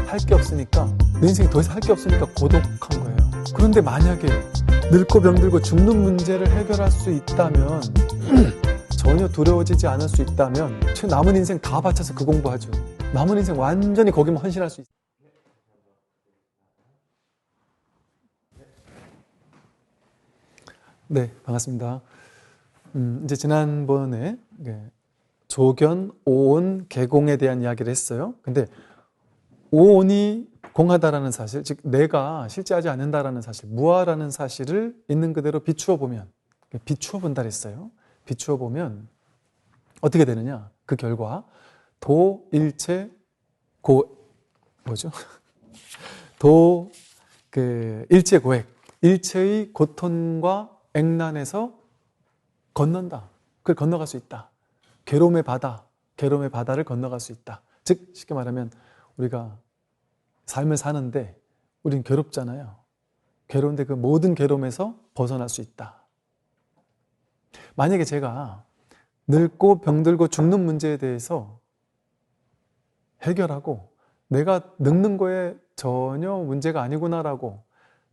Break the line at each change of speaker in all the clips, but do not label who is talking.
할 게 없으니까, 내 인생에 더 이상 할 게 없으니까 고독한 거예요. 그런데 만약에 늙고 병들고 죽는 문제를 해결할 수 있다면, 전혀 두려워지지 않을 수 있다면 남은 인생 다 바쳐서 그 공부하죠. 남은 인생 완전히 거기만 헌신할 수 있어요. 네, 반갑습니다. 이제 지난번에 조견, 오온, 개공에 대한 이야기를 했어요. 근데 오온이 공하다라는 사실, 즉 내가 실제하지 않는다라는 사실, 무아라는 사실을 있는 그대로 비추어 보면, 비추어 본다 그랬어요. 비추어 보면 어떻게 되느냐? 그 결과 도, 일체, 일체 고액, 일체의 고통과 액난에서 건넌다. 그걸 건너갈 수 있다. 괴로움의 바다를 건너갈 수 있다. 즉 쉽게 말하면 우리가 삶을 사는데 우린 괴롭잖아요. 괴로운데 그 모든 괴로움에서 벗어날 수 있다. 만약에 제가 늙고 병들고 죽는 문제에 대해서 해결하고 내가 늙는 거에 전혀 문제가 아니구나라고,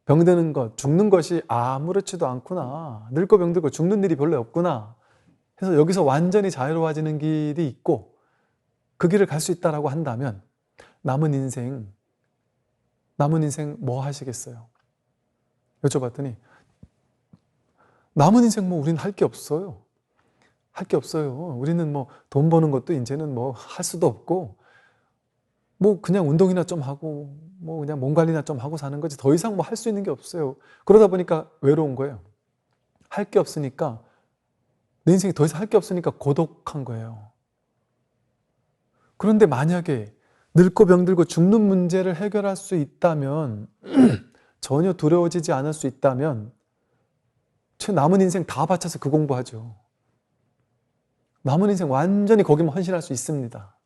병드는 것, 죽는 것이 아무렇지도 않구나, 늙고 병들고 죽는 일이 별로 없구나 해서 여기서 완전히 자유로워지는 길이 있고 그 길을 갈 수 있다라고 한다면 남은 인생 뭐 하시겠어요? 여쭤봤더니 남은 인생 뭐 우리는 할 게 없어요. 할 게 없어요. 우리는 뭐 돈 버는 것도 이제는 뭐 할 수도 없고, 뭐 그냥 운동이나 좀 하고 뭐 그냥 몸 관리나 좀 하고 사는 거지 더 이상 뭐 할 수 있는 게 없어요. 그러다 보니까 외로운 거예요. 할 게 없으니까, 내 인생에 더 이상 할 게 없으니까 고독한 거예요. 그런데 만약에 늙고 병들고 죽는 문제를 해결할 수 있다면, 전혀 두려워지지 않을 수 있다면 남은 인생 다 바쳐서 그 공부하죠. 남은 인생 완전히 거기만 헌신할 수 있습니다.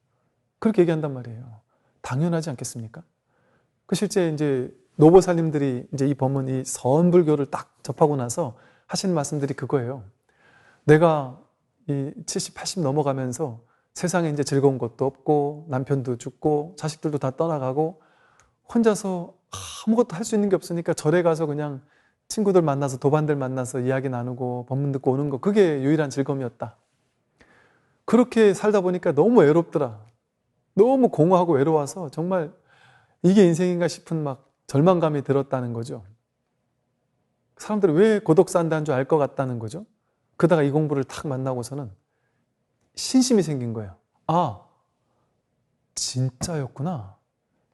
그렇게 얘기한단 말이에요. 당연하지 않겠습니까? 그 실제 이제 노보살님들이 이제 이 법문, 이 서원불교를 딱 접하고 나서 하신 말씀들이 그거예요. 내가 이 70, 80 넘어가면서 세상에 이제 즐거운 것도 없고 남편도 죽고 자식들도 다 떠나가고 혼자서 아무것도 할 수 있는 게 없으니까 절에 가서 그냥 친구들 만나서, 도반들 만나서 이야기 나누고 법문 듣고 오는 거, 그게 유일한 즐거움이었다. 그렇게 살다 보니까 너무 외롭더라. 너무 공허하고 외로워서 정말 이게 인생인가 싶은 막 절망감이 들었다는 거죠. 사람들이 왜 고독 산다는 줄 알 것 같다는 거죠. 그러다가 이 공부를 탁 만나고서는 신심이 생긴 거예요. 아, 진짜였구나.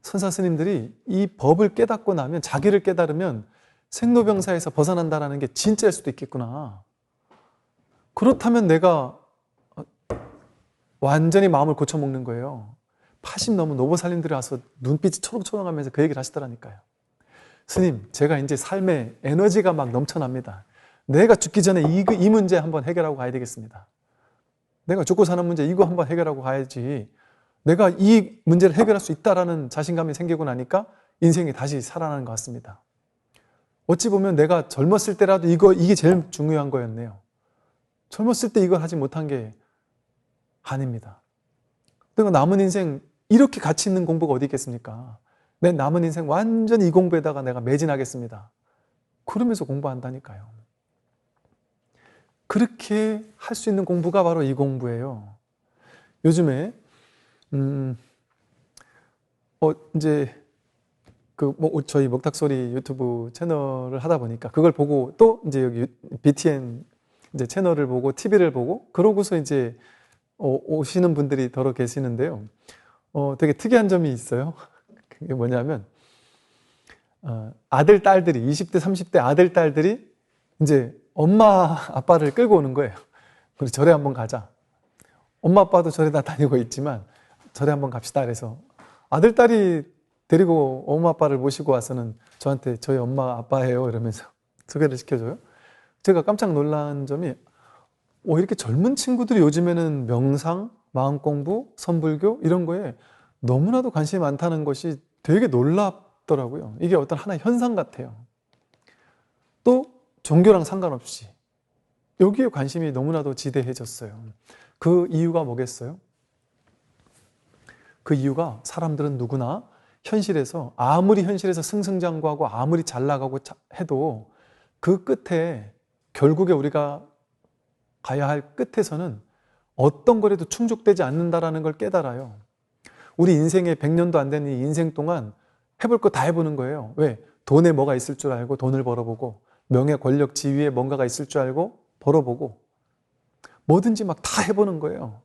선사 스님들이 이 법을 깨닫고 나면, 자기를 깨달으면 생로병사에서 벗어난다는 게 진짜일 수도 있겠구나. 그렇다면 내가 완전히 마음을 고쳐먹는 거예요. 80 넘은 노보살님들이 와서 눈빛이 초롱초롱하면서 그 얘기를 하시더라니까요. 스님, 제가 이제 삶에 에너지가 막 넘쳐납니다. 내가 죽기 전에 이 문제 한번 해결하고 가야 되겠습니다. 내가 죽고 사는 문제 이거 한번 해결하고 가야지. 내가 이 문제를 해결할 수 있다라는 자신감이 생기고 나니까 인생이 다시 살아나는 것 같습니다. 어찌 보면 내가 젊었을 때라도 이게 제일 중요한 거였네요. 젊었을 때 이걸 하지 못한 게 아닙니다. 그리고 남은 인생 이렇게 가치 있는 공부가 어디 있겠습니까? 내 남은 인생 완전히 이 공부에다가 내가 매진하겠습니다. 그러면서 공부한다니까요. 그렇게 할 수 있는 공부가 바로 이 공부예요. 요즘에 이제 저희 먹탁소리 유튜브 채널을 하다 보니까 그걸 보고 또 이제 여기 BTN 이제 채널을 보고 TV를 보고 그러고서 이제 오시는 분들이 더러 계시는데요. 되게 특이한 점이 있어요. 그게 뭐냐면 아들, 딸들이 20대, 30대 아들, 딸들이 이제 엄마, 아빠를 끌고 오는 거예요. 우리 절에 한번 가자. 엄마, 아빠도 절에 다 다니고 있지만 절에 한번 갑시다. 그래서 아들, 딸이 데리고 엄마, 아빠를 모시고 와서는 저한테 저희 엄마, 아빠예요 이러면서 소개를 시켜줘요. 제가 깜짝 놀란 점이 이렇게 젊은 친구들이 요즘에는 명상, 마음공부, 선불교 이런 거에 너무나도 관심이 많다는 것이 되게 놀랍더라고요. 이게 어떤 하나의 현상 같아요. 또 종교랑 상관없이 여기에 관심이 너무나도 지대해졌어요. 그 이유가 뭐겠어요? 그 이유가 사람들은 누구나 현실에서 아무리 현실에서 승승장구하고 아무리 잘 나가고 해도 그 끝에 결국에 우리가 가야 할 끝에서는 어떤 거라도 충족되지 않는다라는 걸 깨달아요. 우리 인생에 100년도 안 되는 이 인생 동안 해볼 거 다 해보는 거예요. 왜? 돈에 뭐가 있을 줄 알고 돈을 벌어보고, 명예, 권력, 지위에 뭔가가 있을 줄 알고 벌어보고, 뭐든지 막 다 해보는 거예요.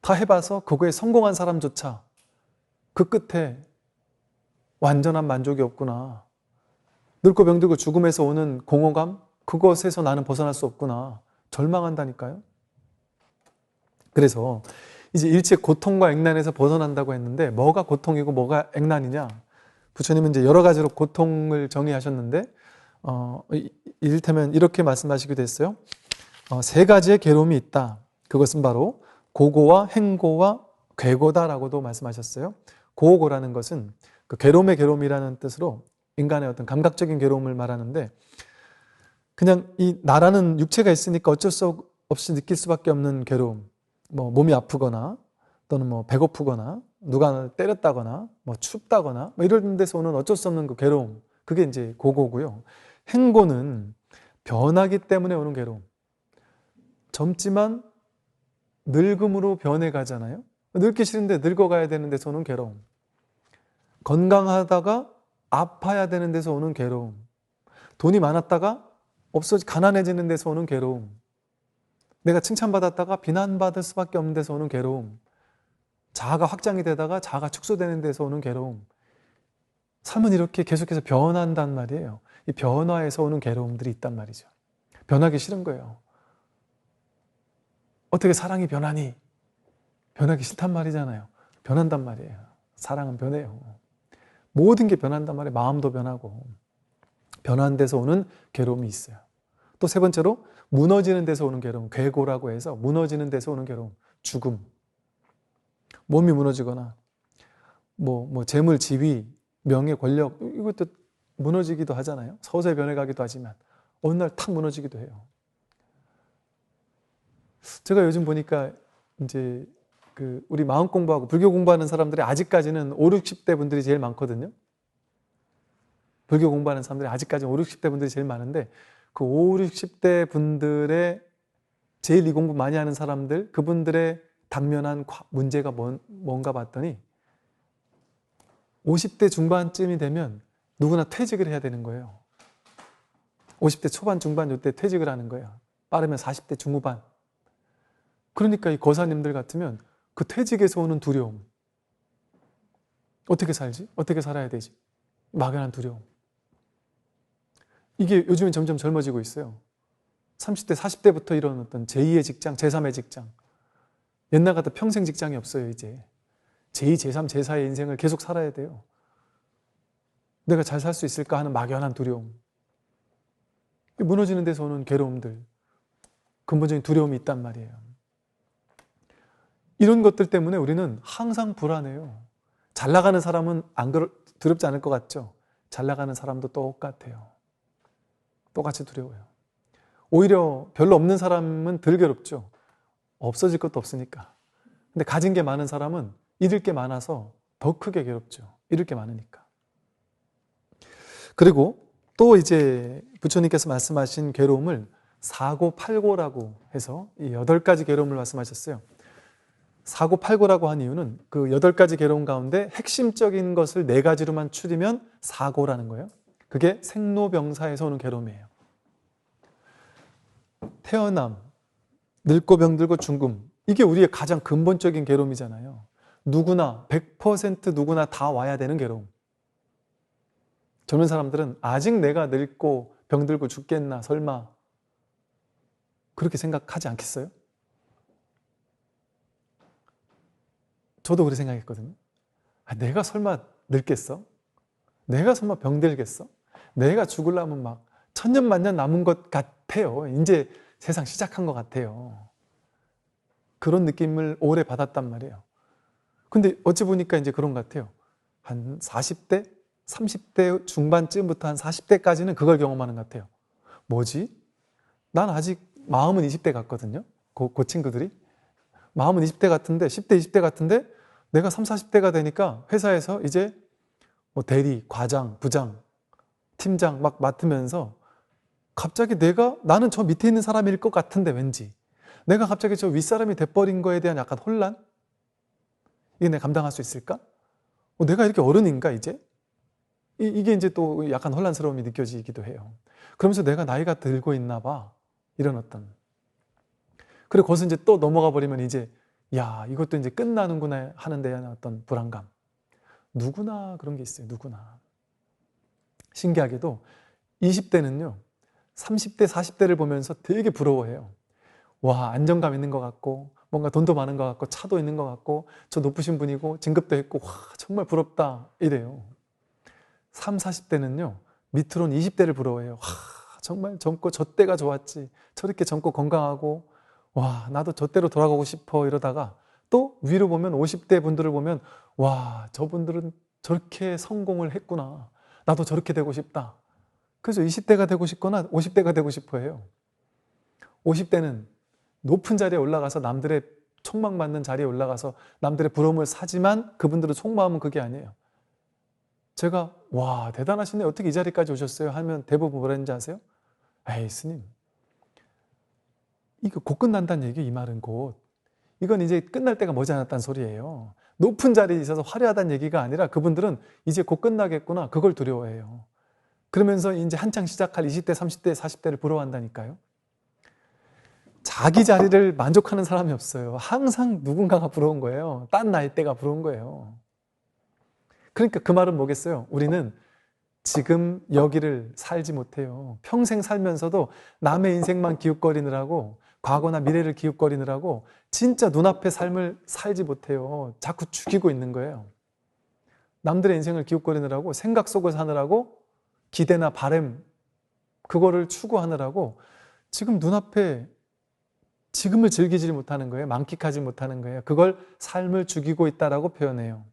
다 해봐서 그거에 성공한 사람조차 그 끝에 완전한 만족이 없구나. 늙고 병들고 죽음에서 오는 공허감, 그것에서 나는 벗어날 수 없구나. 절망한다니까요. 그래서 이제 일체 고통과 액난에서 벗어난다고 했는데, 뭐가 고통이고 뭐가 액난이냐? 부처님은 이제 여러 가지로 고통을 정의하셨는데, 이를테면 이렇게 말씀하시기도 했어요. 세 가지의 괴로움이 있다. 그것은 바로 고고와 행고와 괴고다라고도 말씀하셨어요. 고고라는 것은 그 괴로움의 괴로움이라는 뜻으로 인간의 어떤 감각적인 괴로움을 말하는데, 그냥 이 나라는 육체가 있으니까 어쩔 수 없이 느낄 수밖에 없는 괴로움, 뭐 몸이 아프거나 또는 뭐 배고프거나 누가 때렸다거나 뭐 춥다거나 뭐 이런 데서 오는 어쩔 수 없는 그 괴로움, 그게 이제 고고고요. 행고는 변하기 때문에 오는 괴로움. 젊지만 늙음으로 변해가잖아요. 늙기 싫은데 늙어가야 되는 데서 오는 괴로움. 건강하다가 아파야 되는 데서 오는 괴로움. 돈이 많았다가 가난해지는 데서 오는 괴로움. 내가 칭찬받았다가 비난받을 수밖에 없는 데서 오는 괴로움. 자아가 확장이 되다가 자아가 축소되는 데서 오는 괴로움. 삶은 이렇게 계속해서 변한단 말이에요. 이 변화에서 오는 괴로움들이 있단 말이죠. 변하기 싫은 거예요. 어떻게 사랑이 변하니? 변하기 싫단 말이잖아요. 변한단 말이에요. 사랑은 변해요. 모든 게 변한단 말이에요. 마음도 변하고. 변한 데서 오는 괴로움이 있어요. 또 세 번째로 무너지는 데서 오는 괴로움, 괴고라고 해서 무너지는 데서 오는 괴로움, 죽음. 몸이 무너지거나 뭐 재물, 지위, 명예, 권력, 이것도 무너지기도 하잖아요. 서서히 변해가기도 하지만 어느 날 탁 무너지기도 해요. 제가 요즘 보니까 이제 우리 마음 공부하고 불교 공부하는 사람들이 아직까지는 5, 60대 분들이 제일 많거든요. 불교 공부하는 사람들이 아직까지는 5, 60대 분들이 제일 많은데, 그 5, 60대 분들의 제일 이 공부 많이 하는 사람들, 그분들의 당면한 문제가 뭔가 봤더니 50대 중반쯤이 되면 누구나 퇴직을 해야 되는 거예요. 50대 초반, 중반 이때 퇴직을 하는 거예요. 빠르면 40대 중후반. 그러니까 이 거사님들 같으면 그 퇴직에서 오는 두려움. 어떻게 살지? 어떻게 살아야 되지? 막연한 두려움. 이게 요즘엔 점점 젊어지고 있어요. 30대, 40대부터 이런 어떤 제2의 직장, 제3의 직장. 옛날 같아 평생 직장이 없어요, 이제. 제2, 제3, 제4의 인생을 계속 살아야 돼요. 내가 잘 살 수 있을까 하는 막연한 두려움. 무너지는 데서 오는 괴로움들. 근본적인 두려움이 있단 말이에요. 이런 것들 때문에 우리는 항상 불안해요. 잘 나가는 사람은 두렵지 않을 것 같죠? 잘 나가는 사람도 똑같아요. 똑같이 두려워요. 오히려 별로 없는 사람은 덜 괴롭죠. 없어질 것도 없으니까. 근데 가진 게 많은 사람은 잃을 게 많아서 더 크게 괴롭죠. 잃을 게 많으니까. 그리고 또 이제 부처님께서 말씀하신 괴로움을 사고팔고라고 해서 이 8가지 괴로움을 말씀하셨어요. 사고팔고라고 한 이유는 그 8가지 괴로움 가운데 핵심적인 것을 4가지로만 추리면 사고라는 거예요. 그게 생로병사에서 오는 괴로움이에요. 태어남, 늙고 병들고 죽음, 이게 우리의 가장 근본적인 괴로움이잖아요. 누구나 100% 누구나 다 와야 되는 괴로움. 젊은 사람들은 아직 내가 늙고 병들고 죽겠나 설마 그렇게 생각하지 않겠어요? 저도 그렇게 생각했거든요. 내가 설마 늙겠어? 내가 설마 병들겠어? 내가 죽으려면 막 천년만년 남은 것 같아요. 이제 세상 시작한 것 같아요. 그런 느낌을 오래 받았단 말이에요. 근데 어찌 보니까 이제 그런 것 같아요. 한 40대, 30대 중반쯤부터 한 40대까지는 그걸 경험하는 것 같아요. 뭐지? 난 아직 마음은 20대 같거든요. 그 친구들이. 마음은 20대 같은데, 10대, 20대 같은데 내가 30, 40대가 되니까 회사에서 이제 뭐 대리, 과장, 부장, 팀장 막 맡으면서 갑자기 나는 저 밑에 있는 사람일 것 같은데 왠지 내가 갑자기 저 윗사람이 돼버린 거에 대한 약간 혼란? 이게 내가 감당할 수 있을까? 내가 이렇게 어른인가 이제? 이게 이제 또 약간 혼란스러움이 느껴지기도 해요. 그러면서 내가 나이가 들고 있나 봐. 이런 어떤. 그리고 거기서 이제 또 넘어가 버리면 이제 야, 이것도 이제 끝나는구나 하는 데에 어떤 불안감. 누구나 그런 게 있어요. 누구나. 신기하게도 20대는요. 30대, 40대를 보면서 되게 부러워해요. 와, 안정감 있는 것 같고 뭔가 돈도 많은 것 같고 차도 있는 것 같고 저 높으신 분이고 진급도 했고 와, 정말 부럽다 이래요. 30, 40대는요. 밑으로는 20대를 부러워해요. 와, 정말 젊고 저 때가 좋았지. 저렇게 젊고 건강하고 와, 나도 저 때로 돌아가고 싶어 이러다가 또 위로 보면 50대 분들을 보면 와, 저분들은 저렇게 성공을 했구나. 나도 저렇게 되고 싶다. 그래서 20대가 되고 싶거나 50대가 되고 싶어 해요. 50대는 높은 자리에 올라가서 남들의 촉망받는 자리에 올라가서 남들의 부러움을 사지만 그분들의 속마음은 그게 아니에요. 제가 와, 대단하시네. 어떻게 이 자리까지 오셨어요? 하면 대부분 뭐라 했는지 아세요? 에이, 스님. 이거 곧 끝난다는 얘기, 이 말은 곧. 이건 이제 끝날 때가 머지않았다는 소리예요. 높은 자리에 있어서 화려하다는 얘기가 아니라 그분들은 이제 곧 끝나겠구나. 그걸 두려워해요. 그러면서 이제 한창 시작할 20대, 30대, 40대를 부러워한다니까요. 자기 자리를 만족하는 사람이 없어요. 항상 누군가가 부러운 거예요. 딴 나이대가 부러운 거예요. 그러니까 그 말은 뭐겠어요? 우리는 지금 여기를 살지 못해요. 평생 살면서도 남의 인생만 기웃거리느라고 과거나 미래를 기웃거리느라고 진짜 눈앞의 삶을 살지 못해요. 자꾸 죽이고 있는 거예요. 남들의 인생을 기웃거리느라고 생각 속을 사느라고 기대나 바램 그거를 추구하느라고 지금 눈앞에 지금을 즐기지 못하는 거예요. 만끽하지 못하는 거예요. 그걸 삶을 죽이고 있다라고 표현해요.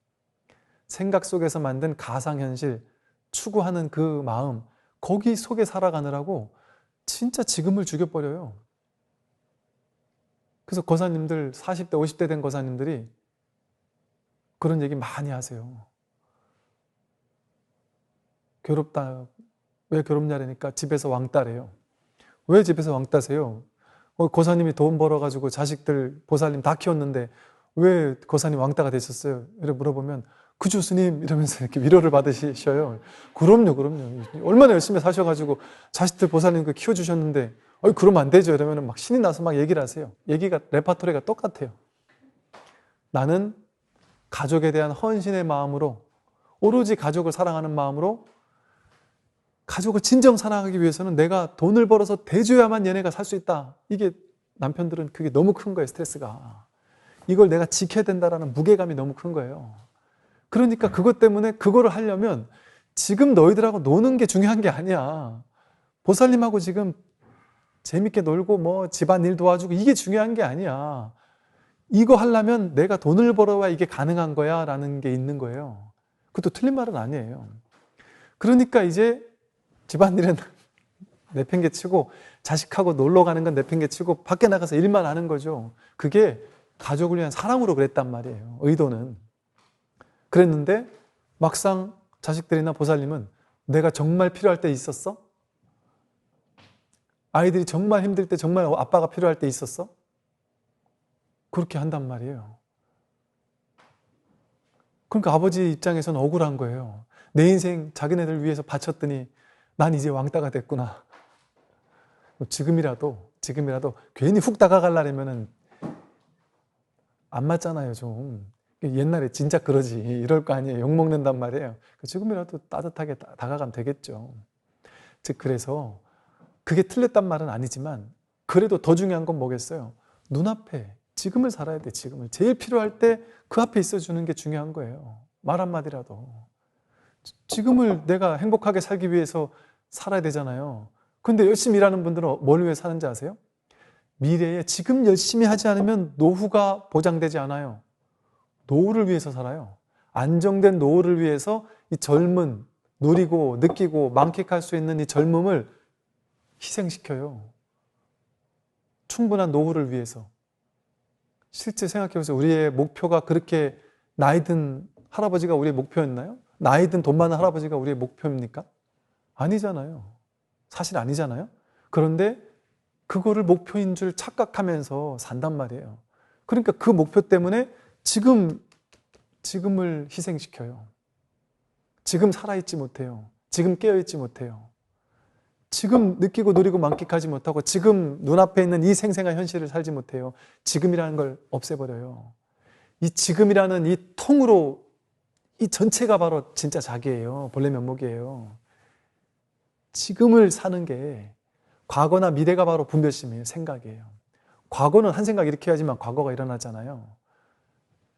생각 속에서 만든 가상현실, 추구하는 그 마음, 거기 속에 살아가느라고 진짜 지금을 죽여버려요. 그래서 거사님들 40대, 50대 된 거사님들이 그런 얘기 많이 하세요. 괴롭다. 왜 괴롭냐니까 집에서 왕따래요. 왜 집에서 왕따세요? 거사님이 돈 벌어가지고 자식들, 보살님 다 키웠는데 왜 거사님 왕따가 되셨어요? 이렇게 물어보면 그죠 스님 이러면서 이렇게 위로를 받으셔요. 그럼요, 그럼요. 얼마나 열심히 사셔가지고 자식들 보살님 키워주셨는데 그러면 안 되죠. 이러면 막 신이 나서 막 얘기를 하세요. 얘기가 레파토리가 똑같아요. 나는 가족에 대한 헌신의 마음으로 오로지 가족을 사랑하는 마음으로 가족을 진정 사랑하기 위해서는 내가 돈을 벌어서 대줘야만 얘네가 살 수 있다. 이게 남편들은 그게 너무 큰 거예요. 스트레스가. 이걸 내가 지켜야 된다라는 무게감이 너무 큰 거예요. 그러니까 그것 때문에 그거를 하려면 지금 너희들하고 노는 게 중요한 게 아니야. 보살님하고 지금 재밌게 놀고 뭐 집안일 도와주고 이게 중요한 게 아니야. 이거 하려면 내가 돈을 벌어야 이게 가능한 거야 라는 게 있는 거예요. 그것도 틀린 말은 아니에요. 그러니까 이제 집안일은 내팽개치고 자식하고 놀러 가는 건 내팽개치고 밖에 나가서 일만 하는 거죠. 그게 가족을 위한 사랑으로 그랬단 말이에요. 의도는. 그랬는데 막상 자식들이나 보살님은 내가 정말 필요할 때 있었어? 아이들이 정말 힘들 때 정말 아빠가 필요할 때 있었어? 그렇게 한단 말이에요. 그러니까 아버지 입장에서는 억울한 거예요. 내 인생 자기네들 위해서 바쳤더니 난 이제 왕따가 됐구나. 지금이라도 괜히 훅 다가가려면은 안 맞잖아요, 좀. 옛날에 진짜 그러지 이럴 거 아니에요. 욕먹는단 말이에요. 지금이라도 따뜻하게 다가가면 되겠죠. 즉 그래서 그게 틀렸단 말은 아니지만 그래도 더 중요한 건 뭐겠어요? 눈앞에 지금을 살아야 돼. 지금을 제일 필요할 때 그 앞에 있어주는 게 중요한 거예요. 말 한마디라도. 지금을 내가 행복하게 살기 위해서 살아야 되잖아요. 근데 열심히 일하는 분들은 뭘 위해 사는지 아세요? 미래에 지금 열심히 하지 않으면 노후가 보장되지 않아요. 노후를 위해서 살아요. 안정된 노후를 위해서 이 젊은, 누리고 느끼고 만끽할 수 있는 이 젊음을 희생시켜요. 충분한 노후를 위해서. 실제 생각해보세요. 우리의 목표가 그렇게 나이 든 할아버지가 우리의 목표였나요? 나이 든 돈 많은 할아버지가 우리의 목표입니까? 아니잖아요. 사실 아니잖아요. 그런데 그거를 목표인 줄 착각하면서 산단 말이에요. 그러니까 그 목표 때문에 지금을 희생시켜요. 지금 살아있지 못해요. 지금 깨어있지 못해요. 지금 느끼고 누리고 만끽하지 못하고 지금 눈앞에 있는 이 생생한 현실을 살지 못해요. 지금이라는 걸 없애버려요. 이 지금이라는 이 통으로 이 전체가 바로 진짜 자기예요. 본래 면목이에요. 지금을 사는 게 과거나 미래가 바로 분별심이에요. 생각이에요. 과거는 한 생각 이렇게 해야지만 과거가 일어나잖아요.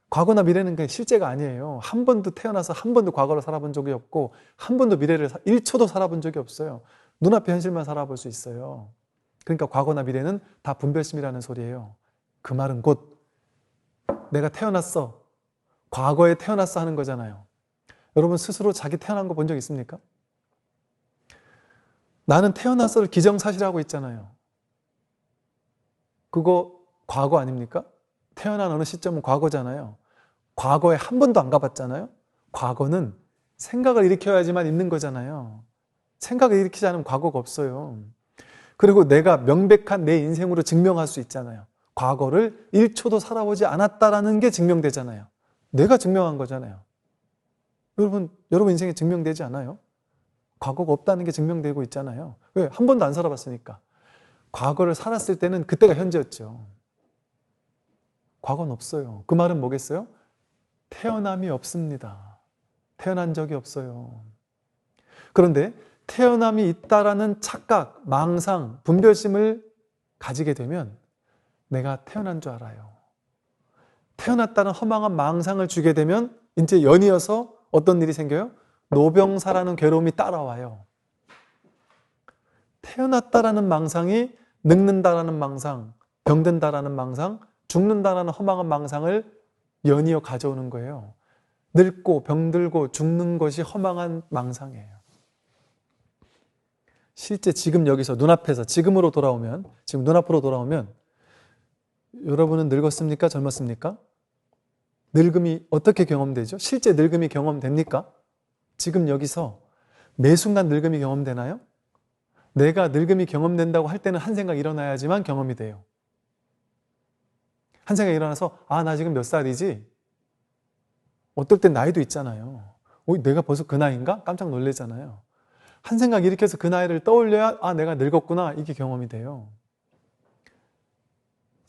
과거나 미래는 그게 실제가 아니에요. 한 번도 태어나서 한 번도 과거를 살아본 적이 없고 한 번도 미래를 1초도 살아본 적이 없어요. 눈앞의 현실만 살아볼 수 있어요. 그러니까 과거나 미래는 다 분별심이라는 소리예요. 그 말은 곧 내가 태어났어. 과거에 태어났어 하는 거잖아요. 여러분 스스로 자기 태어난 거 본 적 있습니까? 나는 태어났어를 기정사실하고 있잖아요. 그거 과거 아닙니까? 태어난 어느 시점은 과거잖아요. 과거에 한 번도 안 가봤잖아요. 과거는 생각을 일으켜야지만 있는 거잖아요. 생각을 일으키지 않으면 과거가 없어요. 그리고 내가 명백한 내 인생으로 증명할 수 있잖아요. 과거를 1초도 살아보지 않았다라는 게 증명되잖아요. 내가 증명한 거잖아요. 여러분 인생에 증명되지 않아요? 과거가 없다는 게 증명되고 있잖아요. 왜? 한 번도 안 살아봤으니까. 과거를 살았을 때는 그때가 현재였죠. 과거는 없어요. 그 말은 뭐겠어요? 태어남이 없습니다. 태어난 적이 없어요. 그런데 태어남이 있다라는 착각, 망상, 분별심을 가지게 되면 내가 태어난 줄 알아요. 태어났다는 허망한 망상을 주게 되면 이제 연이어서 어떤 일이 생겨요? 노병사라는 괴로움이 따라와요. 태어났다라는 망상이 늙는다라는 망상, 병든다라는 망상, 죽는다라는 허망한 망상을 연이어 가져오는 거예요. 늙고 병들고 죽는 것이 허망한 망상이에요. 실제 지금 여기서 눈앞에서 지금으로 돌아오면, 지금 눈앞으로 돌아오면 여러분은 늙었습니까? 젊었습니까? 늙음이 어떻게 경험되죠? 실제 늙음이 경험됩니까? 지금 여기서 매 순간 늙음이 경험되나요? 내가 늙음이 경험된다고 할 때는 한 생각 일어나야지만 경험이 돼요. 한 생각 일어나서 나 지금 몇 살이지? 어떨 땐 나이도 있잖아요. 내가 벌써 그 나이인가? 깜짝 놀라잖아요. 한 생각 일으켜서 그 나이를 떠올려야 내가 늙었구나 이게 경험이 돼요.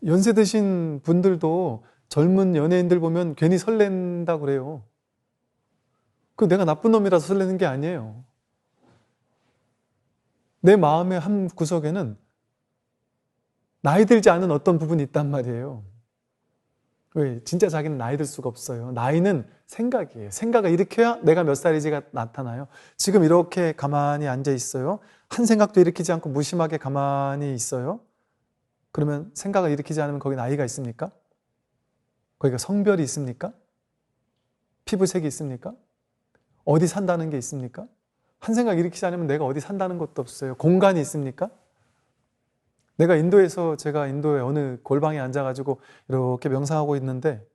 연세 드신 분들도 젊은 연예인들 보면 괜히 설렌다고 그래요. 그 내가 나쁜 놈이라서 설레는 게 아니에요. 내 마음의 한 구석에는 나이 들지 않은 어떤 부분이 있단 말이에요. 왜? 진짜 자기는 나이 들 수가 없어요. 나이는 생각이에요. 생각을 일으켜야 내가 몇 살이지가 나타나요. 지금 이렇게 가만히 앉아 있어요. 한 생각도 일으키지 않고 무심하게 가만히 있어요. 그러면 생각을 일으키지 않으면 거기 나이가 있습니까? 거기가 성별이 있습니까? 피부색이 있습니까? 어디 산다는 게 있습니까? 한 생각 일으키지 않으면 내가 어디 산다는 것도 없어요. 공간이 있습니까? 제가 인도의 어느 골방에 앉아가지고 이렇게 명상하고 있는데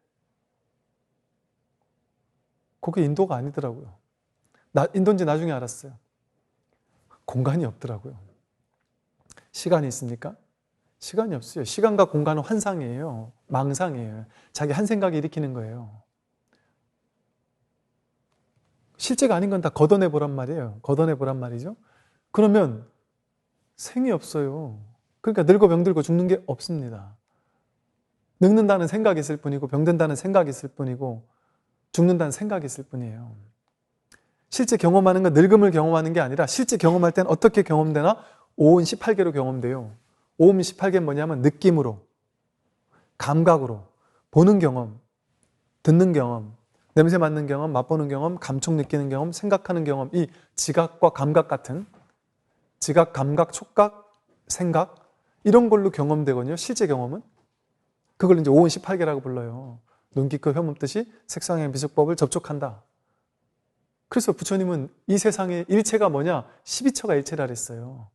그게 인도가 아니더라고요. 인도인지 나중에 알았어요. 공간이 없더라고요. 시간이 있습니까? 시간이 없어요. 시간과 공간은 환상이에요. 망상이에요. 자기 한 생각이 일으키는 거예요. 실제가 아닌 건 다 걷어내보란 말이에요. 걷어내보란 말이죠. 그러면 생이 없어요. 그러니까 늙고 병들고 죽는 게 없습니다. 늙는다는 생각이 있을 뿐이고 병든다는 생각이 있을 뿐이고 죽는다는 생각이 있을 뿐이에요. 실제 경험하는 건 늙음을 경험하는 게 아니라 실제 경험할 땐 어떻게 경험되나? 오온 18개로 경험돼요. 오온 18개는 뭐냐면 느낌으로, 감각으로, 보는 경험, 듣는 경험, 냄새 맡는 경험, 맛보는 경험, 감촉 느끼는 경험, 생각하는 경험, 이 지각과 감각 같은 지각, 감각, 촉각, 생각 이런 걸로 경험되거든요. 실제 경험은. 그걸 이제 오온 18개라고 불러요. 눈, 귀, 코, 혀, 몸, 뜻이 색상의 미숙법을 접촉한다. 그래서 부처님은 이 세상의 일체가 뭐냐? 12처가 일체라 그랬어요.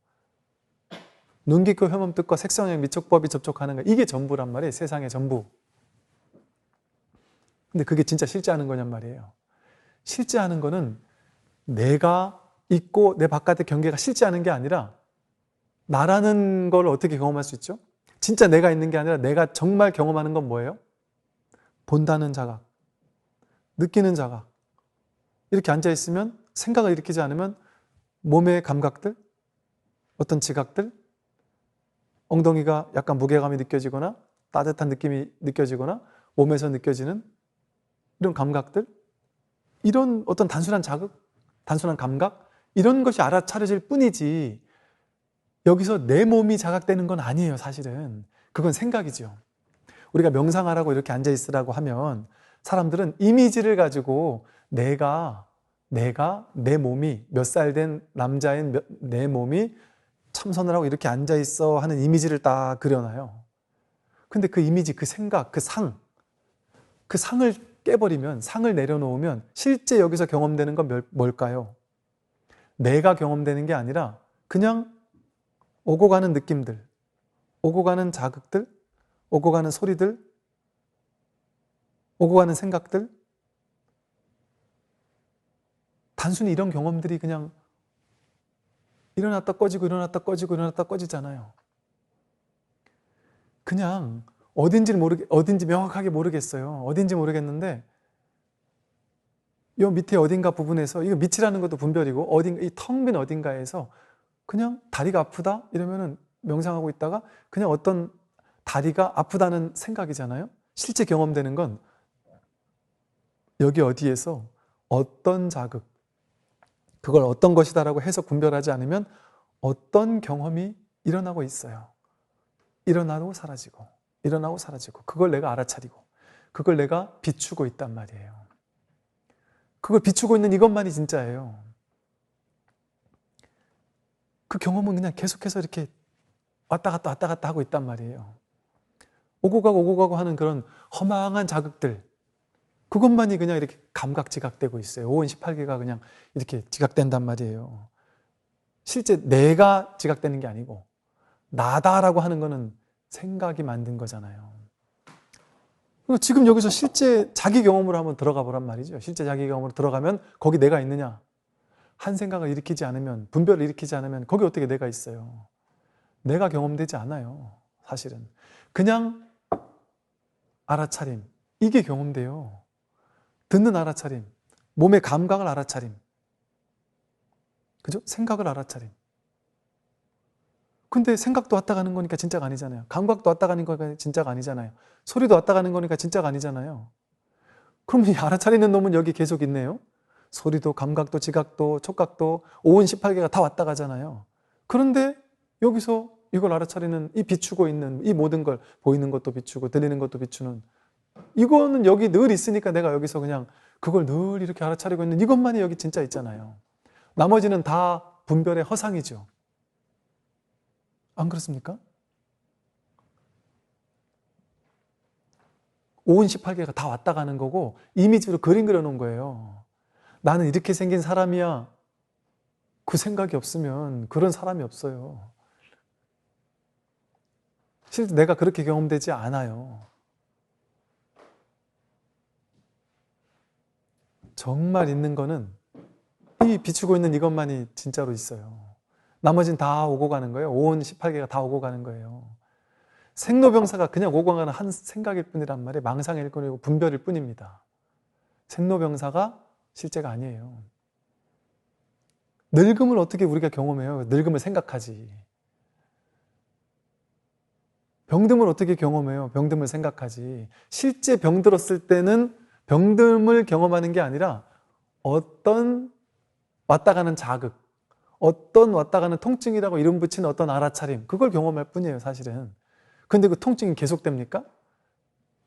눈, 귀, 코, 혀, 몸, 뜻과 색상의 미촉법이 접촉하는 거 이게 전부란 말이에요. 세상의 전부. 근데 그게 진짜 실제 하는 거냔 말이에요. 실제 하는 거는 내가 있고 내 바깥의 경계가 싫지 않은 게 아니라 나라는 걸 어떻게 경험할 수 있죠? 진짜 내가 있는 게 아니라 내가 정말 경험하는 건 뭐예요? 본다는 자각, 느끼는 자각. 이렇게 앉아있으면 생각을 일으키지 않으면 몸의 감각들, 어떤 지각들, 엉덩이가 약간 무게감이 느껴지거나 따뜻한 느낌이 느껴지거나 몸에서 느껴지는 이런 감각들, 이런 어떤 단순한 자극, 단순한 감각, 이런 것이 알아차려질 뿐이지 여기서 내 몸이 자각되는 건 아니에요, 사실은. 그건 생각이죠. 우리가 명상하라고 이렇게 앉아있으라고 하면 사람들은 이미지를 가지고 내가 내 몸이 몇 살 된 남자인 내 몸이 참선을 하고 이렇게 앉아있어 하는 이미지를 딱 그려놔요. 근데 그 이미지, 그 생각, 그 상을 깨버리면, 상을 내려놓으면 실제 여기서 경험되는 건 뭘까요? 내가 경험되는 게 아니라 그냥 오고 가는 느낌들, 오고 가는 자극들, 오고 가는 소리들, 오고 가는 생각들, 단순히 이런 경험들이 그냥 일어났다 꺼지고 일어났다 꺼지고 일어났다 꺼지잖아요. 그냥 어딘지 명확하게 모르겠어요. 어딘지 모르겠는데 요 밑에 어딘가 부분에서, 이거 밑이라는 것도 분별이고 어딘가, 이 텅 빈 어딘가에서 그냥 다리가 아프다 이러면은 명상하고 있다가 그냥 어떤 다리가 아프다는 생각이잖아요. 실제 경험되는 건 여기 어디에서 어떤 자극, 그걸 어떤 것이다라고 해서 분별하지 않으면 어떤 경험이 일어나고 있어요. 일어나고 사라지고 일어나고 사라지고, 그걸 내가 알아차리고 그걸 내가 비추고 있단 말이에요. 그걸 비추고 있는 이것만이 진짜예요. 그 경험은 그냥 계속해서 이렇게 왔다 갔다 하고 있단 말이에요. 오고 가고 하는 그런 허망한 자극들, 그것만이 그냥 이렇게 감각 지각되고 있어요. 5원 18개가 그냥 이렇게 지각된단 말이에요. 실제 내가 지각되는 게 아니고 나다라고 하는 거는 생각이 만든 거잖아요. 지금 여기서 실제 자기 경험으로 한번 들어가 보란 말이죠. 실제 자기 경험으로 들어가면 거기 내가 있느냐? 한 생각을 일으키지 않으면, 분별을 일으키지 않으면 거기 어떻게 내가 있어요? 내가 경험되지 않아요, 사실은. 그냥 알아차림, 이게 경험돼요. 듣는 알아차림, 몸의 감각을 알아차림, 그죠? 생각을 알아차림. 근데 생각도 왔다 가는 거니까 진짜가 아니잖아요. 감각도 왔다 가는 거니까 진짜가 아니잖아요. 소리도 왔다 가는 거니까 진짜가 아니잖아요. 그럼 이 알아차리는 놈은 여기 계속 있네요. 소리도 감각도 지각도 촉각도 5원 18개가 다 왔다 가잖아요. 그런데 여기서 이걸 알아차리는, 이 비추고 있는 이 모든 걸, 보이는 것도 비추고 들리는 것도 비추는, 이거는 여기 늘 있으니까 내가 여기서 그냥 그걸 늘 이렇게 알아차리고 있는 이것만이 여기 진짜 있잖아요. 나머지는 다 분별의 허상이죠. 안 그렇습니까? 5원 18개가 다 왔다 가는 거고 이미지로 그림 그려놓은 거예요. 나는 이렇게 생긴 사람이야. 그 생각이 없으면 그런 사람이 없어요. 실제 내가 그렇게 경험되지 않아요. 정말 있는 거는 이 비추고 있는 이것만이 진짜로 있어요. 나머지는 다 오고 가는 거예요. 5원 18개가 다 오고 가는 거예요. 생로병사가 그냥 오고 가는 한 생각일 뿐이란 말이에요. 망상일 뿐이고 분별일 뿐입니다. 생로병사가 실제가 아니에요. 늙음을 어떻게 우리가 경험해요? 늙음을 생각하지. 병듦을 어떻게 경험해요? 병듦을 생각하지. 실제 병들었을 때는 병듦을 경험하는 게 아니라 어떤 왔다 가는 자극, 어떤 왔다 가는 통증이라고 이름 붙인 어떤 알아차림, 그걸 경험할 뿐이에요, 사실은. 근데 그 통증이 계속됩니까?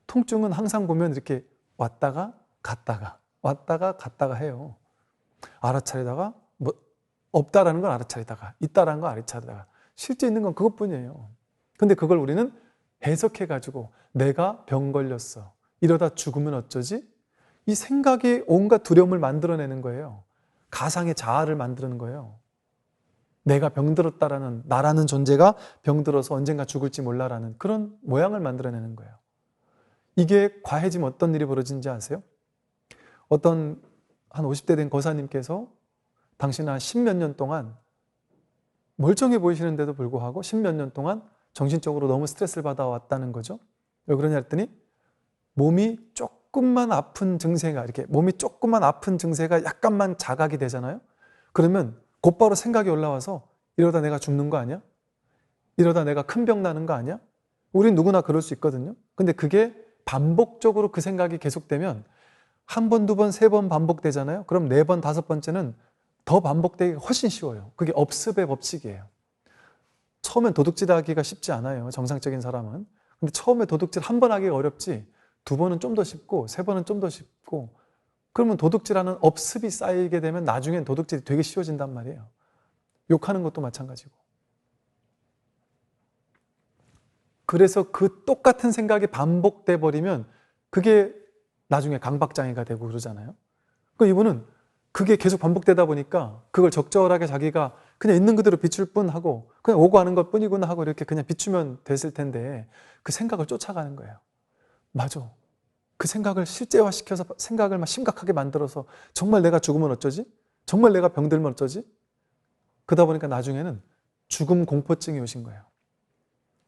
통증은 항상 보면 이렇게 왔다가 갔다가 해요. 알아차리다가 뭐 없다라는 걸 알아차리다가 있다라는 걸 알아차리다가, 실제 있는 건 그것뿐이에요. 근데 그걸 우리는 해석해가지고 내가 병 걸렸어, 이러다 죽으면 어쩌지? 이 생각이 온갖 두려움을 만들어내는 거예요. 가상의 자아를 만드는 거예요. 내가 병들었다라는, 나라는 존재가 병들어서 언젠가 죽을지 몰라라는 그런 모양을 만들어내는 거예요. 이게 과해지면 어떤 일이 벌어지는지 아세요? 어떤 한 50대 된 거사님께서 당신은 한 10몇 년 동안 멀쩡해 보이시는데도 불구하고 10몇 년 동안 정신적으로 너무 스트레스를 받아왔다는 거죠. 왜 그러냐 했더니 몸이 조금만 아픈 증세가 이렇게 몸이 조금만 아픈 증세가 약간만 자각이 되잖아요. 그러면 곧바로 생각이 올라와서 이러다 내가 죽는 거 아니야? 이러다 내가 큰 병 나는 거 아니야? 우린 누구나 그럴 수 있거든요. 근데 그게 반복적으로 그 생각이 계속되면 한 번, 두 번, 세 번 반복되잖아요. 그럼 네 번, 다섯 번째는 더 반복되기가 훨씬 쉬워요. 그게 업습의 법칙이에요. 처음엔 도둑질하기가 쉽지 않아요. 정상적인 사람은. 근데 처음에 도둑질 한 번 하기가 어렵지 두 번은 좀 더 쉽고 세 번은 좀 더 쉽고 그러면 도둑질하는 업습이 쌓이게 되면 나중엔 도둑질이 되게 쉬워진단 말이에요. 욕하는 것도 마찬가지고. 그래서 그 똑같은 생각이 반복돼 버리면 그게 나중에 강박장애가 되고 그러잖아요. 그 이분은 그게 계속 반복되다 보니까 그걸 적절하게 자기가 그냥 있는 그대로 비출 뿐 하고 그냥 오고 가는 것 뿐이구나 하고 이렇게 그냥 비추면 됐을 텐데 그 생각을 쫓아가는 거예요. 맞아. 그 생각을 실제화시켜서 생각을 막 심각하게 만들어서 정말 내가 죽으면 어쩌지? 정말 내가 병들면 어쩌지? 그러다 보니까 나중에는 죽음 공포증이 오신 거예요.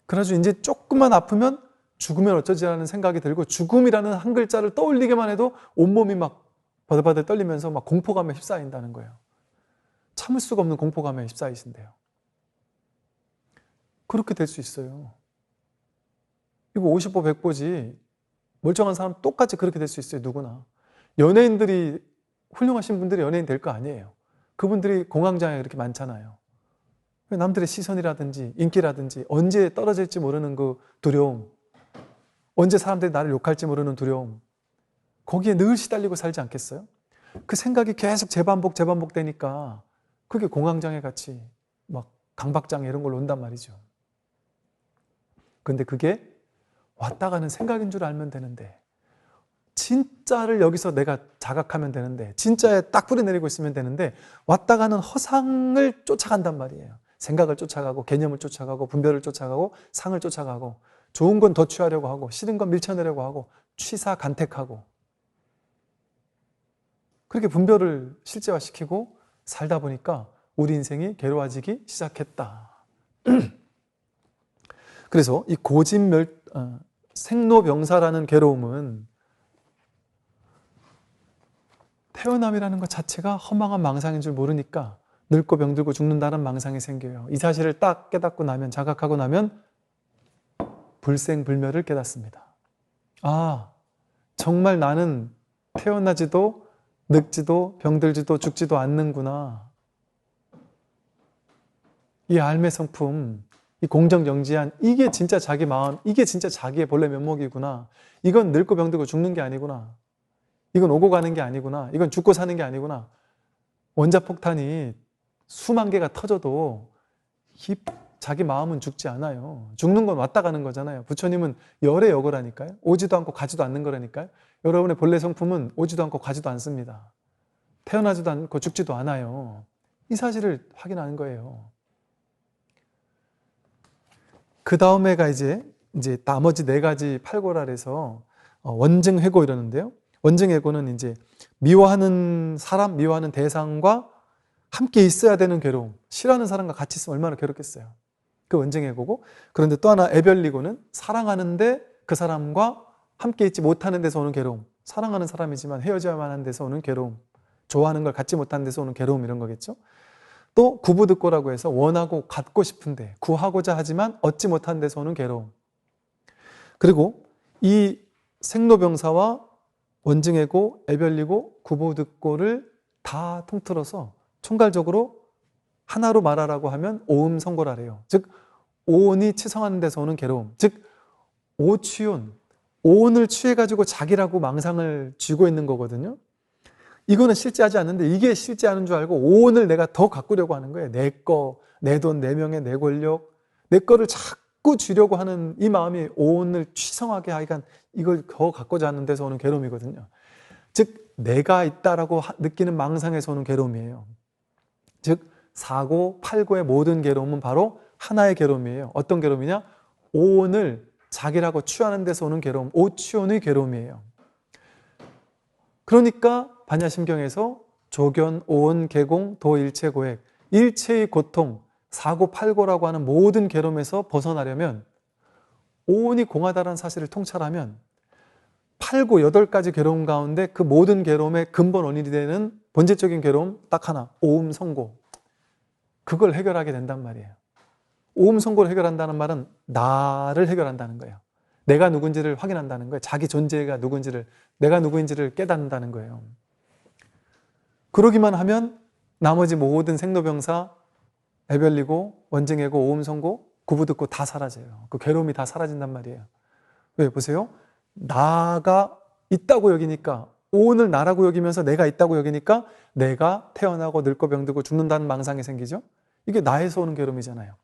그래가지고 이제 조금만 아프면 죽으면 어쩌지라는 생각이 들고 죽음이라는 한 글자를 떠올리기만 해도 온몸이 막 버들버들 떨리면서 막 공포감에 휩싸인다는 거예요. 참을 수가 없는 공포감에 휩싸이신대요. 그렇게 될 수 있어요. 이거 50보 100보지 멀쩡한 사람 똑같이 그렇게 될 수 있어요. 누구나. 연예인들이 훌륭하신 분들이 연예인 될 거 아니에요. 그분들이 공황장애가 그렇게 많잖아요. 남들의 시선이라든지 인기라든지 언제 떨어질지 모르는 그 두려움, 언제 사람들이 나를 욕할지 모르는 두려움, 거기에 늘 시달리고 살지 않겠어요? 그 생각이 계속 재반복되니까 그게 공황장애 같이 막 강박장애 이런 걸로 온단 말이죠. 근데 그게 왔다 가는 생각인 줄 알면 되는데 진짜를 여기서 내가 자각하면 되는데 진짜에 딱 뿌리 내리고 있으면 되는데 왔다 가는 허상을 쫓아간단 말이에요. 생각을 쫓아가고 개념을 쫓아가고 분별을 쫓아가고 상을 쫓아가고 좋은 건 더 취하려고 하고 싫은 건 밀쳐내려고 하고 취사간택하고 그렇게 분별을 실제화시키고 살다 보니까 우리 인생이 괴로워지기 시작했다. 그래서 이 생로병사라는 괴로움은 태어남이라는 것 자체가 허망한 망상인 줄 모르니까 늙고 병들고 죽는다는 망상이 생겨요. 이 사실을 딱 깨닫고 나면, 자각하고 나면 불생불멸을 깨닫습니다. 아, 정말 나는 태어나지도 늙지도 병들지도 죽지도 않는구나. 이 알매 성품, 이 공정정지한 이게 진짜 자기 마음, 이게 진짜 자기의 본래 면목이구나. 이건 늙고 병들고 죽는 게 아니구나. 이건 오고 가는 게 아니구나. 이건 죽고 사는 게 아니구나. 원자폭탄이 수만 개가 터져도 자기 마음은 죽지 않아요. 죽는 건 왔다 가는 거잖아요. 부처님은 열의 여거라니까요. 오지도 않고 가지도 않는 거라니까요. 여러분의 본래 성품은 오지도 않고 가지도 않습니다. 태어나지도 않고 죽지도 않아요. 이 사실을 확인하는 거예요. 그 다음에가 이제 나머지 네 가지 팔고랄에서 원증회고 이러는데요. 원증회고는 이제 미워하는 사람, 미워하는 대상과 함께 있어야 되는 괴로움. 싫어하는 사람과 같이 있으면 얼마나 괴롭겠어요. 그 원증회고고. 그런데 또 하나 애별리고는 사랑하는데 그 사람과 함께 있지 못하는 데서 오는 괴로움. 사랑하는 사람이지만 헤어져야만 하는 데서 오는 괴로움. 좋아하는 걸 갖지 못하는 데서 오는 괴로움 이런 거겠죠. 또 구부득고라고 해서 원하고 갖고 싶은데 구하고자 하지만 얻지 못하는 데서 오는 괴로움. 그리고 이 생로병사와 원증회고, 애별리고, 구부득고를 다 통틀어서 총괄적으로 하나로 말하라고 하면 오음성고라래요. 즉 오온이 치성하는 데서 오는 괴로움. 즉 오취온, 오온을 취해가지고 자기라고 망상을 쥐고 있는 거거든요. 이거는 실제하지 않는데 이게 실제하는 줄 알고 오온을 내가 더 가꾸려고 하는 거예요. 내 거, 내 돈, 내 명예, 내 권력, 내 거를 자꾸 쥐려고 하는 이 마음이 오온을 취성하게 하니까 이걸 더 갖고자 하는 데서 오는 괴로움이거든요. 즉 내가 있다라고 느끼는 망상에서 오는 괴로움이에요. 즉 사고, 팔고의 모든 괴로움은 바로 하나의 괴로움이에요. 어떤 괴로움이냐? 오온을 자기라고 취하는 데서 오는 괴로움, 오취온의 괴로움이에요. 그러니까 반야심경에서 조견, 오온, 개공, 도일체고액. 일체의 고통, 사고팔고라고 하는 모든 괴로움에서 벗어나려면 오온이 공하다라는 사실을 통찰하면 팔고 8가지 괴로움 가운데 그 모든 괴로움의 근본 원인이 되는 본질적인 괴로움 딱 하나, 오음성고. 그걸 해결하게 된단 말이에요. 오음성고를 해결한다는 말은 나를 해결한다는 거예요. 내가 누군지를 확인한다는 거예요. 자기 존재가 누군지를, 내가 누구인지를 깨닫는다는 거예요. 그러기만 하면 나머지 모든 생로병사, 애별리고, 원증해고, 오음성고, 구부듣고 다 사라져요. 그 괴로움이 다 사라진단 말이에요. 왜? 보세요. 나가 있다고 여기니까, 오온을 나라고 여기면서 내가 있다고 여기니까 내가 태어나고 늙고 병들고 죽는다는 망상이 생기죠. 이게 나에서 오는 괴로움이잖아요.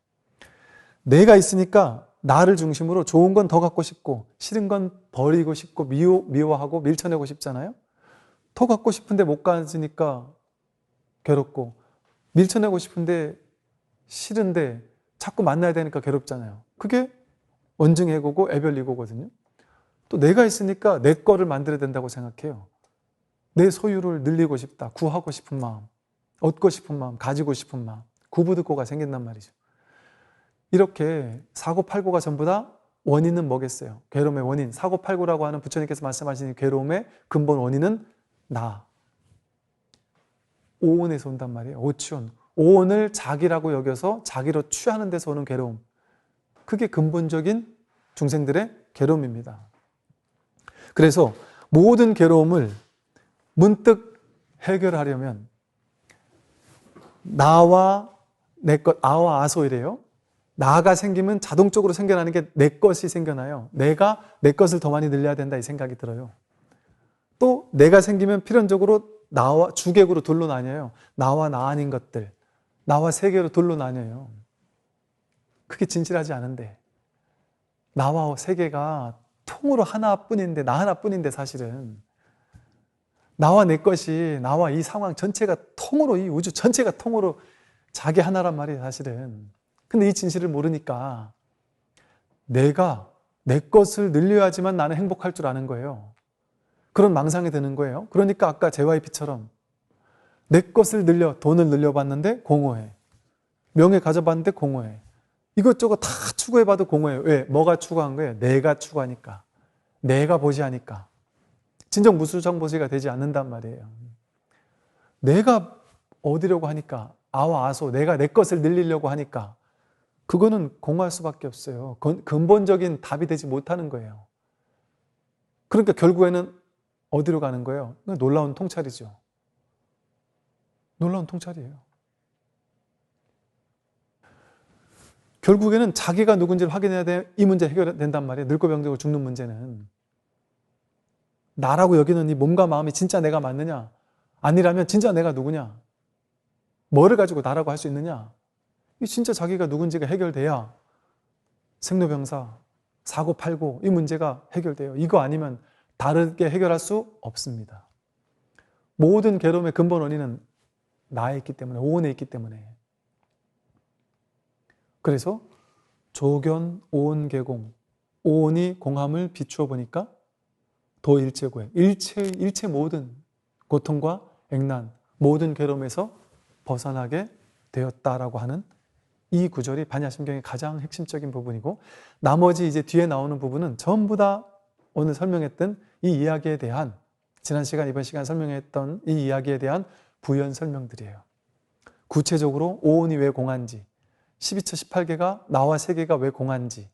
내가 있으니까 나를 중심으로 좋은 건 더 갖고 싶고 싫은 건 버리고 싶고 미워하고 밀쳐내고 싶잖아요. 더 갖고 싶은데 못 가지니까 괴롭고 밀쳐내고 싶은데 싫은데 자꾸 만나야 되니까 괴롭잖아요. 그게 원증해고고 애별이고거든요. 또 내가 있으니까 내 거를 만들어야 된다고 생각해요. 내 소유를 늘리고 싶다. 구하고 싶은 마음, 얻고 싶은 마음, 가지고 싶은 마음, 구부듣고가 생긴단 말이죠. 이렇게 사고팔고가 전부 다 원인은 뭐겠어요? 괴로움의 원인, 사고팔고라고 하는 부처님께서 말씀하신 괴로움의 근본 원인은 나, 오온에서 온단 말이에요. 오치온. 오온을 자기라고 여겨서 자기로 취하는 데서 오는 괴로움. 그게 근본적인 중생들의 괴로움입니다. 그래서 모든 괴로움을 문득 해결하려면 나와 내 것, 아와 아소이래요. 나가 생기면 자동적으로 생겨나는 게 내 것이 생겨나요. 내가 내 것을 더 많이 늘려야 된다 이 생각이 들어요. 또 내가 생기면 필연적으로 나와 주객으로 둘로 나뉘어요. 나와 나 아닌 것들, 나와 세계로 둘로 나뉘어요. 그게 진실하지 않은데 나와 세계가 통으로 하나뿐인데, 나 하나뿐인데 사실은 나와 내 것이, 나와 이 상황 전체가 통으로, 이 우주 전체가 통으로 자기 하나란 말이에요 사실은. 근데 이 진실을 모르니까 내가 내 것을 늘려야지만 나는 행복할 줄 아는 거예요. 그런 망상이 드는 거예요. 그러니까 아까 JYP처럼 내 것을 늘려, 돈을 늘려봤는데 공허해. 명예 가져봤는데 공허해. 이것저것 다 추구해봐도 공허해요. 왜? 뭐가 추구한 거예요? 내가 추구하니까. 내가 보시하니까. 진정 무수정보시가 되지 않는단 말이에요. 내가 얻으려고 하니까, 아와 아소, 내가 내 것을 늘리려고 하니까 그거는 공허할 수밖에 없어요. 근본적인 답이 되지 못하는 거예요. 그러니까 결국에는 어디로 가는 거예요? 놀라운 통찰이죠. 놀라운 통찰이에요. 결국에는 자기가 누군지를 확인해야 돼. 이 문제 해결된단 말이에요. 늙고 병들고 죽는 문제는. 나라고 여기는 이 몸과 마음이 진짜 내가 맞느냐? 아니라면 진짜 내가 누구냐? 뭐를 가지고 나라고 할 수 있느냐? 이 진짜 자기가 누군지가 해결돼야 생로병사, 사고팔고 이 문제가 해결돼요. 이거 아니면 다르게 해결할 수 없습니다. 모든 괴로움의 근본 원인은 나에 있기 때문에, 오온에 있기 때문에. 그래서 조견, 오온, 개공, 오온이 공함을 비추어 보니까 도일체고액, 일체 모든 고통과 액난, 모든 괴로움에서 벗어나게 되었다라고 하는 이 구절이 반야심경의 가장 핵심적인 부분이고, 나머지 이제 뒤에 나오는 부분은 전부 다 오늘 설명했던 이 이야기에 대한, 지난 시간, 이번 시간 설명했던 이 이야기에 대한 부연 설명들이에요. 구체적으로 오온이 왜 공한지, 12처 18개가 나와 세계가 왜 공한지,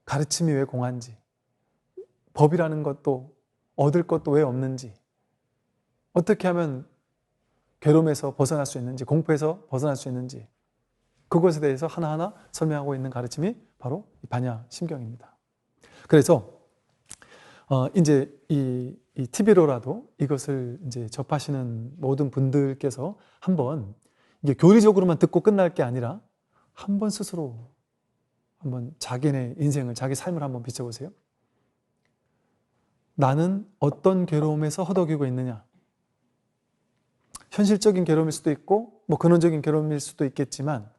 가르침이 왜 공한지, 법이라는 것도 얻을 것도 왜 없는지, 어떻게 하면 괴로움에서 벗어날 수 있는지, 공포에서 벗어날 수 있는지, 그것에 대해서 하나하나 설명하고 있는 가르침이 바로 반야심경입니다. 그래서 이제 이 TV로라도 이것을 이제 접하시는 모든 분들께서 한번 이게 교리적으로만 듣고 끝날 게 아니라 한번 스스로 한번 자기네 인생을, 자기 삶을 한번 비춰보세요. 나는 어떤 괴로움에서 허덕이고 있느냐? 현실적인 괴로움일 수도 있고 뭐 근원적인 괴로움일 수도 있겠지만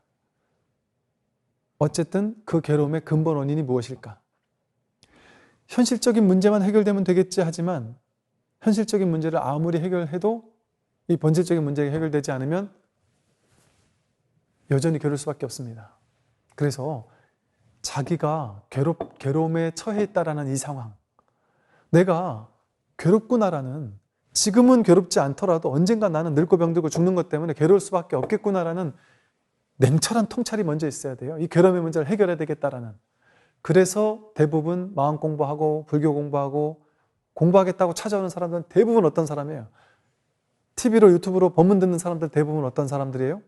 어쨌든 그 괴로움의 근본 원인이 무엇일까? 현실적인 문제만 해결되면 되겠지 하지만 현실적인 문제를 아무리 해결해도 이 본질적인 문제가 해결되지 않으면 여전히 괴로울 수밖에 없습니다. 그래서 자기가 괴로움에 처해 있다라는 이 상황, 내가 괴롭구나라는, 지금은 괴롭지 않더라도 언젠가 나는 늙고 병들고 죽는 것 때문에 괴로울 수밖에 없겠구나라는 냉철한 통찰이 먼저 있어야 돼요. 이 괴로움의 문제를 해결해야 되겠다라는. 그래서 대부분 마음 공부하고 불교 공부하고 공부하겠다고 찾아오는 사람들은 대부분 어떤 사람이에요? TV로 유튜브로 법문 듣는 사람들 대부분 어떤 사람들이에요?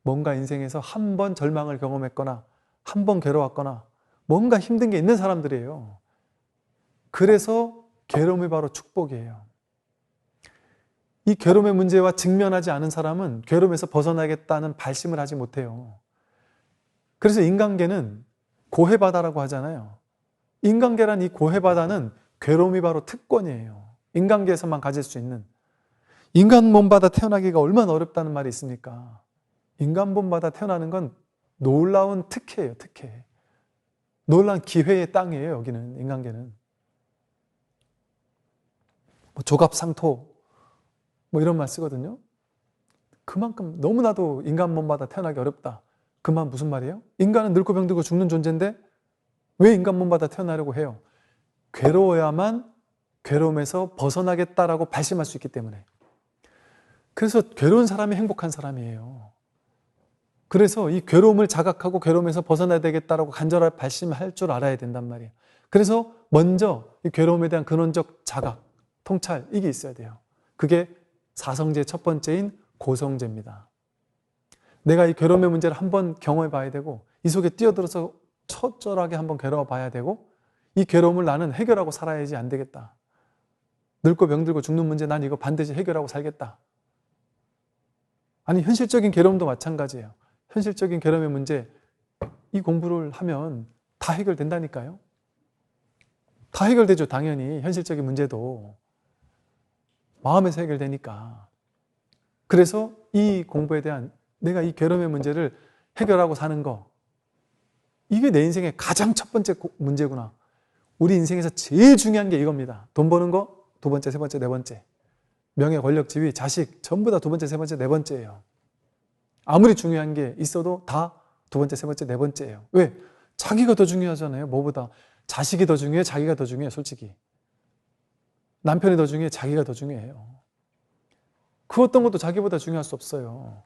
뭔가 인생에서 한 번 절망을 경험했거나 한 번 괴로웠거나 뭔가 힘든 게 있는 사람들이에요. 그래서 괴로움이 바로 축복이에요. 이 괴로움의 문제와 직면하지 않은 사람은 괴로움에서 벗어나겠다는 발심을 하지 못해요. 그래서 인간계는 고해바다라고 하잖아요. 인간계란 이 고해바다는 괴로움이 바로 특권이에요. 인간계에서만 가질 수 있는. 인간 몸받아 태어나기가 얼마나 어렵다는 말이 있습니까? 인간 몸받아 태어나는 건 놀라운 특혜예요, 특혜. 놀라운 기회의 땅이에요, 여기는, 인간계는. 조갑상토, 이런 말 쓰거든요. 그만큼 너무나도 인간 몸받아 태어나기 어렵다. 그 말 무슨 말이에요? 인간은 늙고 병들고 죽는 존재인데 왜 인간 몸받아 태어나려고 해요? 괴로워야만 괴로움에서 벗어나겠다라고 발심할 수 있기 때문에. 그래서 괴로운 사람이 행복한 사람이에요. 그래서 이 괴로움을 자각하고 괴로움에서 벗어나야 되겠다라고 간절하게 발심할 줄 알아야 된단 말이에요. 그래서 먼저 이 괴로움에 대한 근원적 자각, 통찰, 이게 있어야 돼요. 그게 사성제 첫 번째인 고성제입니다. 내가 이 괴로움의 문제를 한번 경험해 봐야 되고 이 속에 뛰어들어서 처절하게 한번 괴로워 봐야 되고 이 괴로움을 나는 해결하고 살아야지 안 되겠다. 늙고 병들고 죽는 문제 난 이거 반드시 해결하고 살겠다. 아니 현실적인 괴로움도 마찬가지예요. 현실적인 괴로움의 문제 이 공부를 하면 다 해결된다니까요. 다 해결되죠. 당연히 현실적인 문제도 마음에서 해결되니까. 그래서 이 공부에 대한 내가 이 괴로움의 문제를 해결하고 사는 거 이게 내 인생의 가장 첫 번째 문제구나. 우리 인생에서 제일 중요한 게 이겁니다. 돈 버는 거 두 번째, 세 번째, 네 번째. 명예, 권력, 지위, 자식 전부 다 두 번째, 세 번째, 네 번째예요. 아무리 중요한 게 있어도 다 두 번째, 세 번째, 네 번째예요. 왜? 자기가 더 중요하잖아요. 뭐보다. 자식이 더 중요해? 자기가 더 중요해? 솔직히. 남편이 더 중요해? 자기가 더 중요해요. 그 어떤 것도 자기보다 중요할 수 없어요.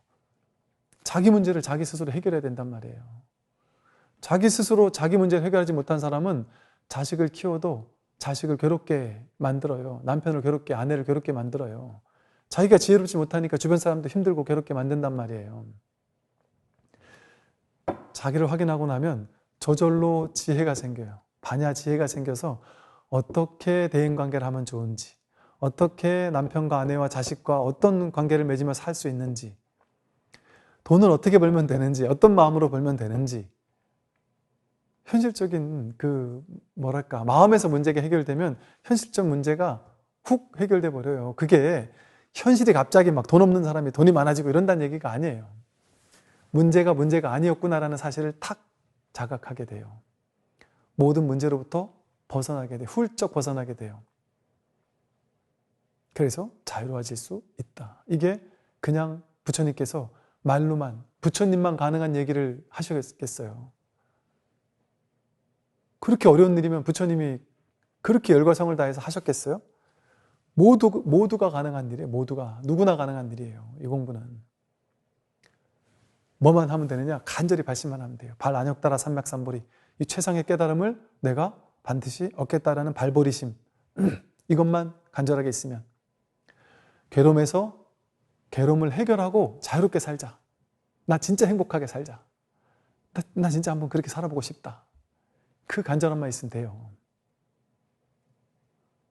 자기 문제를 자기 스스로 해결해야 된단 말이에요. 자기 스스로 자기 문제를 해결하지 못한 사람은 자식을 키워도 자식을 괴롭게 만들어요. 남편을 괴롭게, 아내를 괴롭게 만들어요. 자기가 지혜롭지 못하니까 주변 사람도 힘들고 괴롭게 만든단 말이에요. 자기를 확인하고 나면 저절로 지혜가 생겨요. 반야 지혜가 생겨서 어떻게 대인관계를 하면 좋은지, 어떻게 남편과 아내와 자식과 어떤 관계를 맺으며 살 수 있는지, 돈을 어떻게 벌면 되는지, 어떤 마음으로 벌면 되는지, 현실적인 마음에서 문제가 해결되면 현실적 문제가 훅 해결돼 버려요. 그게 현실이 갑자기 막 돈 없는 사람이 돈이 많아지고 이런다는 얘기가 아니에요. 문제가 아니었구나라는 사실을 탁 자각하게 돼요. 모든 문제로부터 벗어나게 돼요. 훌쩍 벗어나게 돼요. 그래서 자유로워질 수 있다. 이게 그냥 부처님께서 말로만, 부처님만 가능한 얘기를 하셨겠어요. 그렇게 어려운 일이면 부처님이 그렇게 열과성을 다해서 하셨겠어요? 모두가 가능한 일이에요. 누구나 가능한 일이에요. 이 공부는. 뭐만 하면 되느냐? 간절히 발심만 하면 돼요. 발안욕따라 삼맥삼보리. 이 최상의 깨달음을 내가 반드시 얻겠다라는 발보리심. 이것만 간절하게 있으면 괴로움에서 괴로움을 해결하고 자유롭게 살자. 나 진짜 행복하게 살자. 나 진짜 한번 그렇게 살아보고 싶다. 그 간절함만 있으면 돼요.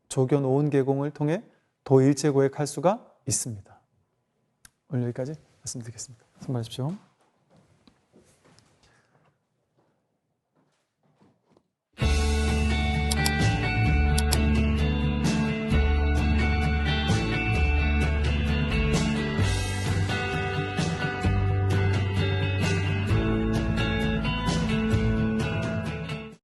조견 오은계공을 통해 도일체 고액할 수가 있습니다. 오늘 여기까지 말씀드리겠습니다. 수고하십시오.